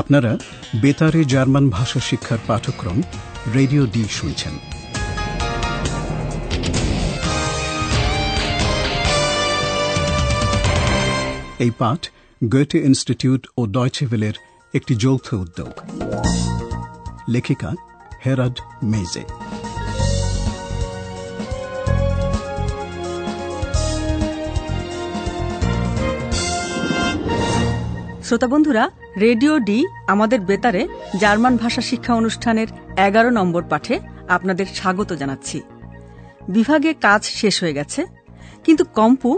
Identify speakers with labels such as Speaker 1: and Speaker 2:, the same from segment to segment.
Speaker 1: আপনারা বেতারে জার্মান ভাষা শিক্ষার পাঠক্রম রেডিও ডি শুনছেন। এই পাঠ গোয়েটে ইনস্টিটিউট ও ডয়চে ভেলের একটি যৌথ উদ্যোগ। লেখিকা হেরাড মেজে।
Speaker 2: শ্রোতা বন্ধুরা, রেডিও ডি আমাদের বেতারে জার্মান ভাষা শিক্ষা অনুষ্ঠানের 11 নম্বর পাঠে আপনাদের স্বাগত জানাচ্ছি। বিভাগে কাজ শেষ হয়ে গেছে, কিন্তু কম্পু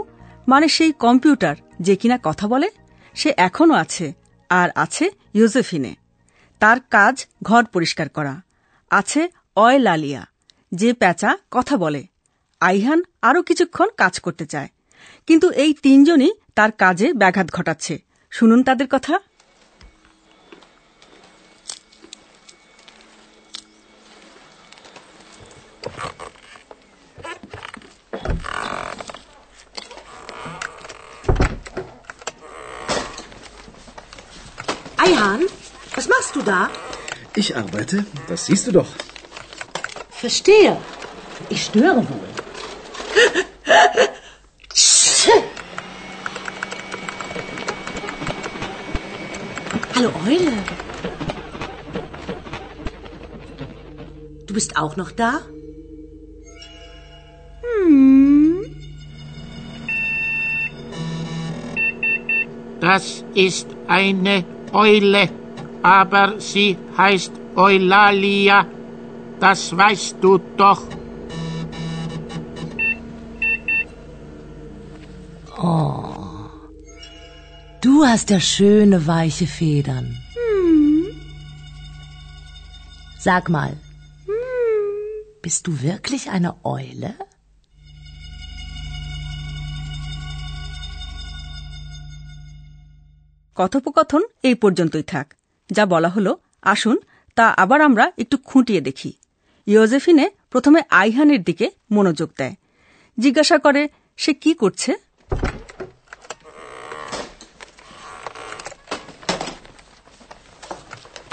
Speaker 2: মানে সেই কম্পিউটার যে কিনা কথা বলে, সে এখনও আছে। আর আছে ইয়োজেফিনে, তার কাজ ঘর পরিষ্কার করা। আছে অয়লালিয়া, যে প্যাঁচা কথা বলে। আইহান আরও কিছুক্ষণ কাজ করতে চায়, কিন্তু এই তিনজনই তার কাজে ব্যাঘাত ঘটাচ্ছে। শুনুন তাদের কথা।
Speaker 3: Ayhan, was machst du da?
Speaker 4: Ich arbeite, das siehst du doch.
Speaker 3: Verstehe. Ich störe wohl. Hallo Eule. Du bist auch noch da?
Speaker 5: Das ist eine Eule, aber sie heißt Eulalia. Das weißt du doch.
Speaker 3: Oh, du hast ja schöne weiche Federn. Sag mal, bist du wirklich eine Eule?
Speaker 2: কথোপকথন এই পর্যন্তই থাক। যা বলা হলো, আসুন তা আবার আমরা একটু খুঁটিয়ে দেখি। ইয়োজেফিনে প্রথমে আইহানের দিকে মনোযোগ দেয়, জিজ্ঞাসা করে সে কি করছে।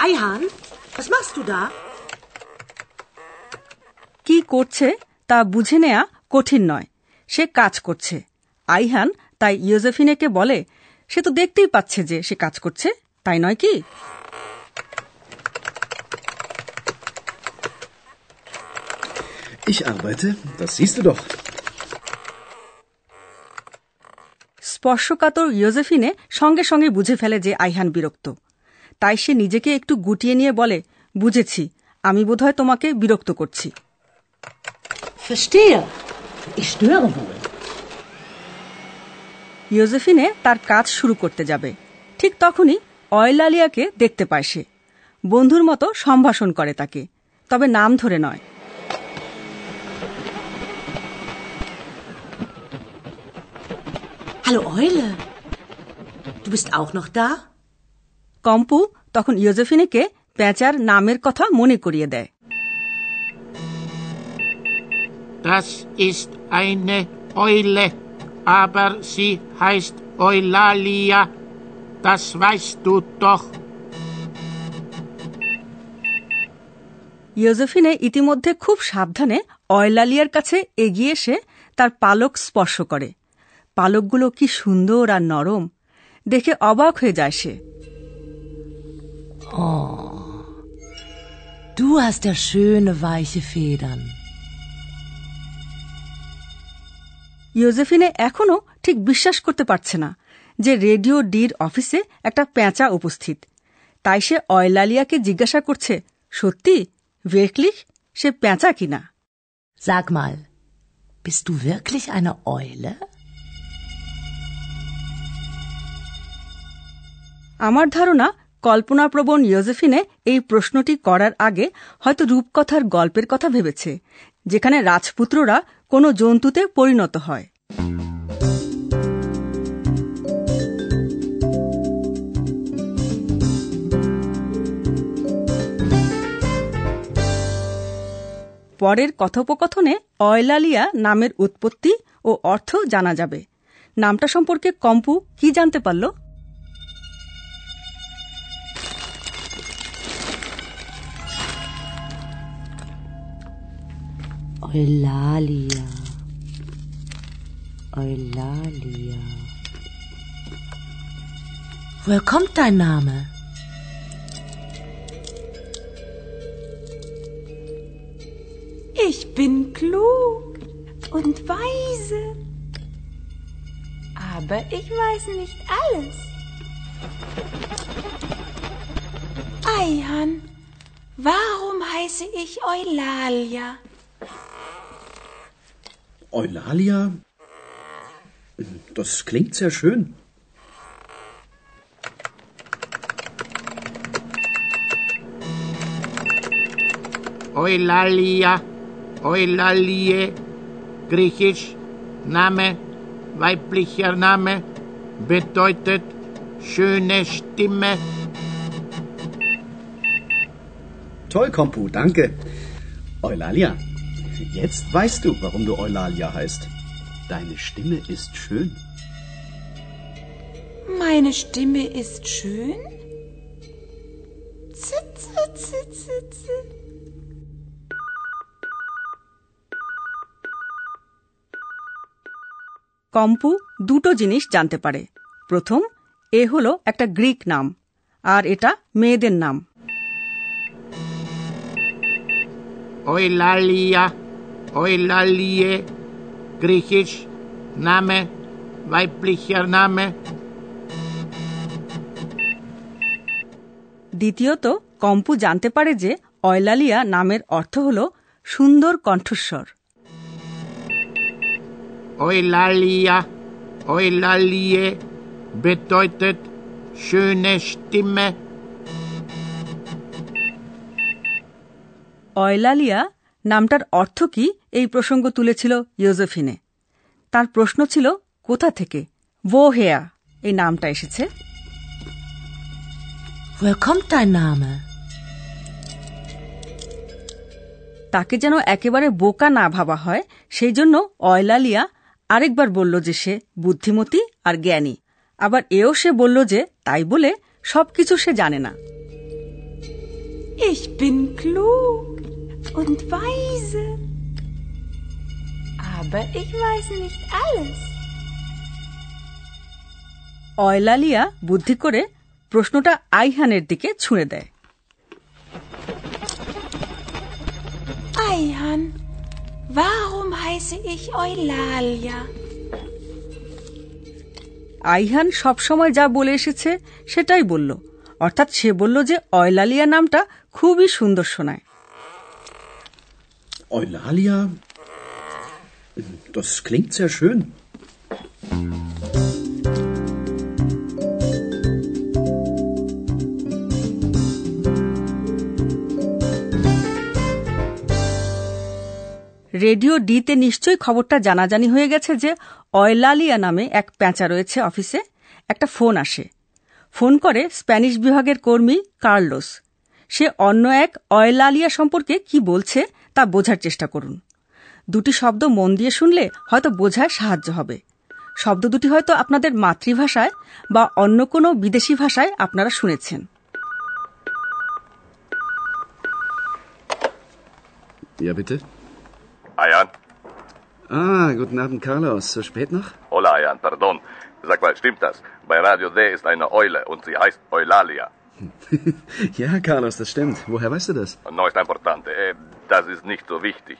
Speaker 3: Ayhan, was machst du da?
Speaker 2: কি করছে তা বুঝে নেয়া কঠিন নয়, সে কাজ করছে। আইহান তাই ইয়োজেফিনেকে বলে, সে তো দেখতেই পাচ্ছে যে সে কাজ করছে, তাই নয় কি?
Speaker 4: Ich arbeite, das siehst du doch.
Speaker 2: স্পর্শকাতর ইয়োজেফিনে সঙ্গে সঙ্গে বুঝে ফেলে যে আইহান বিরক্ত। তাই সে নিজেকে একটু গুটিয়ে নিয়ে বলে, বুঝেছি, আমি বোধহয় তোমাকে বিরক্ত করছি।
Speaker 3: Verstehe. Ich störe wohl.
Speaker 2: ইয়োজেফিনে তার কাজ শুরু করতে যাবে, ঠিক তখনই অয়লালিয়াকে দেখতে পায় সে। বন্ধুর মতো সম্ভাষণ করে তাকে, তবে নাম ধরে নয়।
Speaker 3: Hallo Eule. Du bist auch noch da?
Speaker 2: কম্পু তখন ইয়োজেফিনেকে প্যাঁচার নামের কথা মনে করিয়ে দেয়।
Speaker 5: Das ist eine Eule, aber sie heißt Eulalia. Das weißt du doch.
Speaker 2: ইয়োজেফিনে ইতিমধ্যে খুব সাবধানে অয়লালিয়ার কাছে এগিয়ে এসে তার পালক স্পর্শ করে। পালকগুলো কি সুন্দর আর নরম, দেখে অবাক হয়ে যায় সে।
Speaker 3: Oh, du hast ja schöne weiche Federn.
Speaker 2: ইয়োজেফিনে এখনো ঠিক বিশ্বাস করতে পারছে না যে রেডিও ডির অফিসে একটা প্যাঁচা উপস্থিত। তাই সে অয়লালিয়াকে জিজ্ঞাসা করছে, সত্যি wirklich সে প্যাঁচা কিনা।
Speaker 3: Sag mal, bist du wirklich eine Eule?
Speaker 2: আমার ধারণা কল্পনাপ্রবণ ইয়োজেফিনে এই প্রশ্নটি করার আগে হয়তো রূপকথার গল্পের কথা ভেবেছে, যেখানে রাজপুত্ররা কোনো জন্তুতে পরিণত হয়। পরের কথোপকথনে অয়লালিয়া নামের উৎপত্তি ও অর্থ জানা যাবে। নামটা সম্পর্কে কম্পু কি জানতে পারল?
Speaker 3: Eulalia. Eulalia. Woher kommt dein Name?
Speaker 6: Ich bin klug und weise, aber ich weiß nicht alles. Eihan, warum heiße ich Eulalia?
Speaker 4: Eulalia? Das klingt sehr schön.
Speaker 5: Eulalia, Eulalie, griechisch, Name, weiblicher Name, bedeutet schöne Stimme.
Speaker 4: Toll, Kompu, danke. Eulalia, jetzt weißt du, warum du Eulalia heißt. Deine Stimme ist schön.
Speaker 6: Meine Stimme ist schön? Zitze, zitze, zitze.
Speaker 2: কম্পু দুটো জিনিস জানতে পারে। প্রথম, এ হলো একটা Greek নাম, আর এটা মেয়েদের নাম।
Speaker 5: Eulalia, Eulalie, griechisch, Name, weiblicher Name.
Speaker 2: দ্বিতীয়ত, কম্পু জানতে পারে যে অয়লালিয়া নামের অর্থ হল সুন্দর কণ্ঠস্বর।
Speaker 5: Eulalia, Eulalie, bedeutet schöne Stimme.
Speaker 2: Eulalia নামটার অর্থ কি এই প্রসঙ্গ তুলেছিল ইয়োজেফিনে। তার প্রশ্ন ছিল কোথা থেকে, woher এই নামটা এসেছে।
Speaker 3: Woher kommt dein Name?
Speaker 2: তাকে যেন একেবারে বোকা না ভাবা হয়, সেই জন্য অয়লালিয়া আরেকবার বলল যে সে বুদ্ধিমতী আর জ্ঞানী। আবার এও সে বলল যে তাই বলে সবকিছু সে জানে না।
Speaker 6: Ich bin klug und weise, aber ich weiß nicht alles.
Speaker 2: Eulalia বুদ্ধি করে প্রশ্নটা আইহানের দিকে ছুঁড়ে দেয়।
Speaker 6: Eihan, warum heiße ich Eulalia?
Speaker 2: Ayhan সবসময় যা বলে এসেছে সেটাই বলল, অর্থাৎ সে বলল যে অয়লালিয়া নামটা খুবই সুন্দর শোনায়।
Speaker 4: Eulalia? Das klingt sehr schön.
Speaker 2: Radio ডিতে নিশ্চয়ই খবরটা জানাজানি হয়ে গেছে যে অয়লালিয়া নামে এক প্যাঁচা রয়েছে অফিসে। একটা ফোন আসে, ফোন করে স্প্যানিশ বিভাগের কর্মী কার্লোস। সে অন্য এক অয়লালিয়া সম্পর্কে কি বলছে তা বোঝার চেষ্টা করুন। দুটি শব্দ মন দিয়ে শুনলে হয়তো বোঝায় সাহায্য হবে। শব্দ দুটি হয়তো আপনাদের মাতৃভাষায় বা অন্য কোনো বিদেশি ভাষায় আপনারা শুনেছেন।
Speaker 4: Ja, bitte?
Speaker 7: Ayan?
Speaker 4: Guten Abend, Carlos. So spät noch?
Speaker 7: Hola, Ayan, pardon. Sag mal, stimmt das? Bei Radio D ist eine Eule und sie heißt Eulalia.
Speaker 4: Ja, Carlos, das stimmt. Woher weißt du das?
Speaker 7: No está importante. Das ist nicht so wichtig.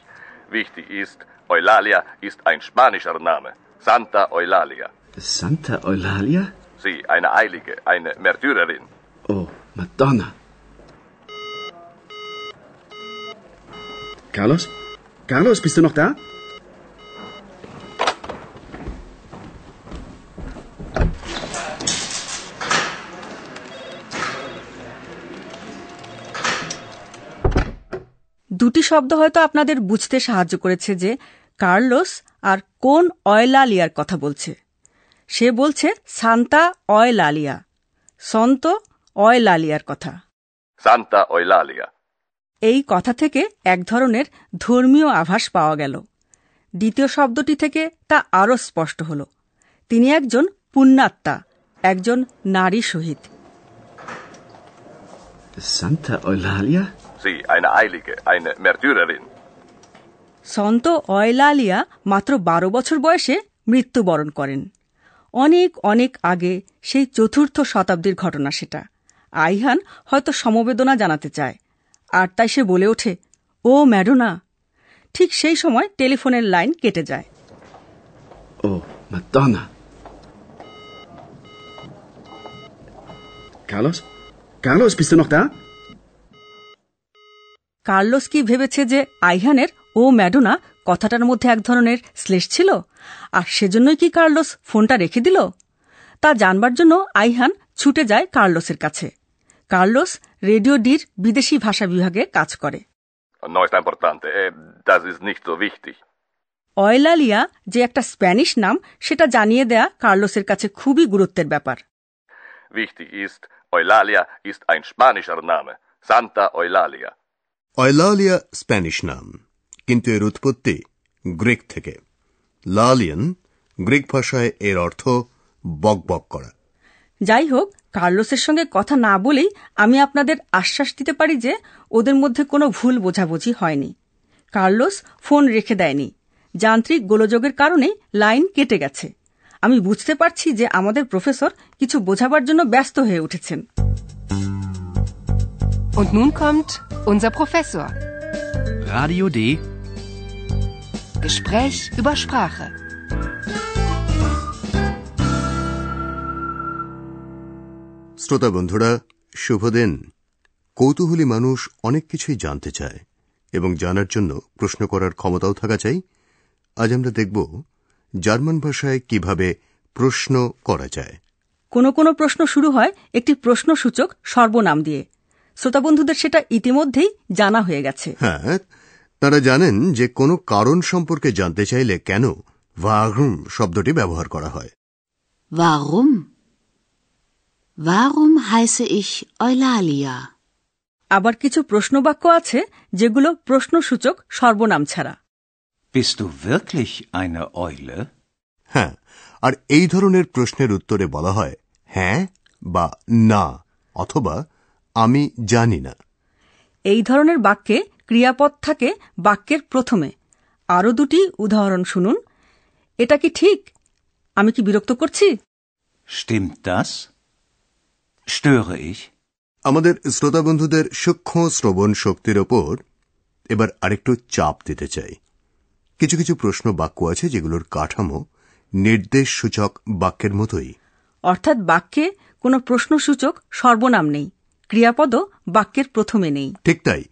Speaker 7: Wichtig ist, Eulalia ist ein spanischer Name. Santa Eulalia.
Speaker 4: Santa Eulalia?
Speaker 7: Sie, eine Heilige, eine Märtyrerin.
Speaker 4: Oh, Madonna. Carlos? Carlos, bist du noch da?
Speaker 2: দুটি শব্দ হয়তো আপনাদের বুঝতে সাহায্য করেছে যে Carlos আর কোন অয়লালিয়ার কথা বলছে। সে বলছে সান্তা অয়লালিয়া, সন্ত অয়লালিয়ার কথা।
Speaker 7: Santa Eulalia.
Speaker 2: এই কথা থেকে এক ধরনের ধর্মীয় আভাস পাওয়া গেল। দ্বিতীয় শব্দটি থেকে তা আরও স্পষ্ট হল। তিনি একজন পুণ্যাত্মা, একজন নারী শহীদ।
Speaker 4: Santa Eulalia?
Speaker 7: Sie, eine Heilige, eine Märtyrerin.
Speaker 2: সন্ত অয়লালিয়া মাত্র 12 বছর বয়সে মৃত্যুবরণ করেন। অনেক অনেক আগে, সেই 4th শতাব্দীর ঘটনা সেটা। আইহান হয়তো সমবেদনা জানাতে চায়, আর তাই সে বলে ওঠে, ও ম্যাডোনা। ঠিক সেই সময় টেলিফোনের লাইন কেটে যায়।
Speaker 4: ও Madonna. Carlos, bist du noch da?
Speaker 2: Carlos কি ভেবেছে যে আইহানের ও ম্যাডোনা কথাটার মধ্যে এক ধরনের শ্লেষ ছিল, আর সেজন্যই কি কার্লোস ফোনটা রেখে দিল? তা জানবার জন্য আইহান ছুটে যায় কার্লোসের কাছে। কার্লোস রেডিও ডির বিদেশি ভাষা বিভাগে কাজ করে।
Speaker 7: No ist importante, das ist nicht so wichtig.
Speaker 2: Eulalia যে একটা স্প্যানিশ নাম, সেটা জানিয়ে দেয়া কার্লোসের কাছে খুবই গুরুত্বের ব্যাপার।
Speaker 7: Wichtig ist, Eulalia ist ein spanischer Name. Santa Eulalia.
Speaker 8: Eulalia Spanish নাম, কিন্তু এর উৎপত্তি গ্রিক থেকে। লালিয়ান গ্রিক ভাষায় এর অর্থ বকবক করা।
Speaker 2: যাই হোক, কার্লোসের সঙ্গে কথা না বলেই আমি আপনাদের আশ্বাস দিতে পারি যে ওদের মধ্যে কোনো ভুল বোঝাবুঝি হয়নি। কার্লোস ফোন রেখে দেয়নি। যান্ত্রিক গোলযোগের কারণে লাইন কেটে গেছে। আমি বুঝতে পারছি যে আমাদের প্রফেসর কিছু বোঝাবার জন্য ব্যস্ত হয়ে উঠেছেন।
Speaker 9: Und nun kommt unser Professor.
Speaker 1: Radio D.
Speaker 9: Gespräch über Sprache.
Speaker 8: শ্রোতা বন্ধুরা, শুভ দিন। কৌতূহলী মানুষ অনেক কিছুই জানতে চায় এবং জানার জন্য প্রশ্ন করার ক্ষমতাও থাকা চাই। আজ আমরা দেখব জার্মান ভাষায় কিভাবে প্রশ্ন করা যায়।
Speaker 2: কোনো কোনো প্রশ্ন শুরু হয় একটি প্রশ্নসূচক সর্বনাম দিয়ে। শ্রোতা বন্ধুদের সেটা ইতিমধ্যেই জানা হয়ে গেছে।
Speaker 8: হ্যাঁ, তারা জানেন যে কোনো কারণ সম্পর্কে জানতে চাইলে কেন warum শব্দটি ব্যবহার করা হয়।
Speaker 3: Warum? Warum heiße ich Eulalia?
Speaker 2: আবার কিছু প্রশ্নবাক্য আছে যেগুলো প্রশ্নসূচক সর্বনাম ছাড়া।
Speaker 10: Bist du wirklich eine Eule?
Speaker 8: হ্যাঁ, আর এই ধরনের প্রশ্নের উত্তরে বলা হয় হ্যাঁ বা না, অথবা আমি জানি না।
Speaker 2: এই ধরনের বাক্যে ক্রিয়াপদ থাকে বাক্যের প্রথমে। আরও দুটি উদাহরণ শুনুন। এটা কি ঠিক? আমি কি বিরক্ত করছি?
Speaker 10: Stimmt das? Störe ich?
Speaker 8: আমাদের শ্রোতা বন্ধুদের সূক্ষ্ম শ্রবণ শক্তির ওপর এবার আরেকটু চাপ দিতে চাই। কিছু কিছু প্রশ্ন বাক্য আছে যেগুলোর কাঠামো নির্দেশ সূচক বাক্যের মতোই,
Speaker 2: অর্থাৎ বাক্যে কোনো প্রশ্নসূচক সর্বনাম নেই, ক্রিয়াপদও বাক্যের প্রথমে নেই।
Speaker 8: ঠিক তাই,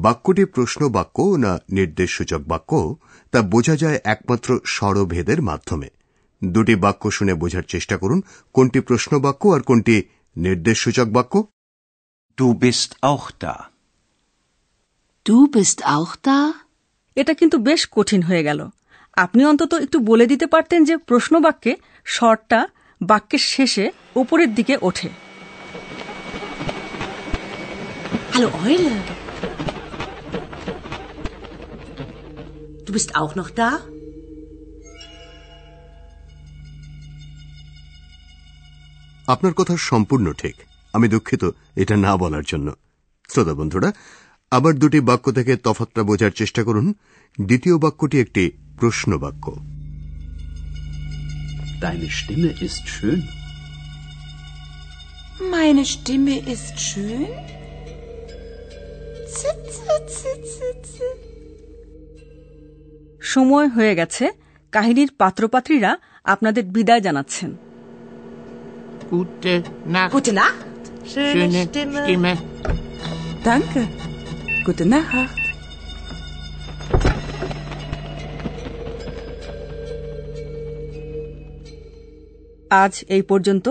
Speaker 8: বাক্যটি প্রশ্ন বাক্য না নির্দেশ সূচক বাক্য তা বোঝা যায় একমাত্র স্বরভেদের মাধ্যমে। দুটি বাক্য শুনে বোঝার চেষ্টা করুন কোনটি প্রশ্ন বাক্য আর কোনটি নির্দেশ সূচক বাক্য।
Speaker 10: Du bist auch da.
Speaker 3: Du bist auch da?
Speaker 2: এটা কিন্তু বেশ কঠিন হয়ে গেল। আপনি অন্তত একটু বলে দিতে পারতেন যে প্রশ্ন বাক্যে স্বরটা বাক্যের শেষে উপরের দিকে ওঠে।
Speaker 3: Hallo Eule. Du bist auch noch da?
Speaker 8: আপনার কথা সম্পূর্ণ ঠিক। আমি দুঃখিত এটা না বলার জন্য। শ্রোতা বন্ধুরা, আবার দুটি বাক্য থেকে তফাৎটা বোঝার চেষ্টা করুন। দ্বিতীয় বাক্যটি একটি প্রশ্ন বাক্য।
Speaker 4: Deine Stimme ist schön.
Speaker 6: Meine Stimme ist schön. Zit, zit, zit, zit, zit.
Speaker 2: সময় হয়ে গেছে। কাহিনীর পাত্রপাত্রীরা আপনাদের বিদায় জানাচ্ছেন।
Speaker 5: Gute Nacht.
Speaker 6: Gute Nacht.
Speaker 5: Schöne Stimme.
Speaker 6: Danke. Gute Nacht.
Speaker 2: আজ এই পর্যন্ত।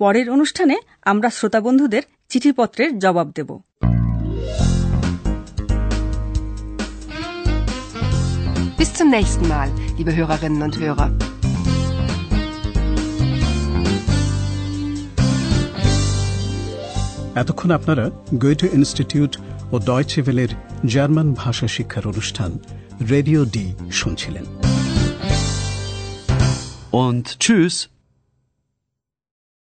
Speaker 2: পরের অনুষ্ঠানে আমরা শ্রোতা বন্ধুদের চিঠিপত্রের জবাব দেব।
Speaker 9: Bis zum nächsten Mal, liebe Hörerinnen und Hörer.
Speaker 1: এতক্ষণ আপনারা গোয়েটে ইনস্টিটিউট ও ডয়চে ভেলের জার্মান ভাষা শিক্ষার অনুষ্ঠান রেডিও ডি শুনছিলেন।
Speaker 11: Und tschüss.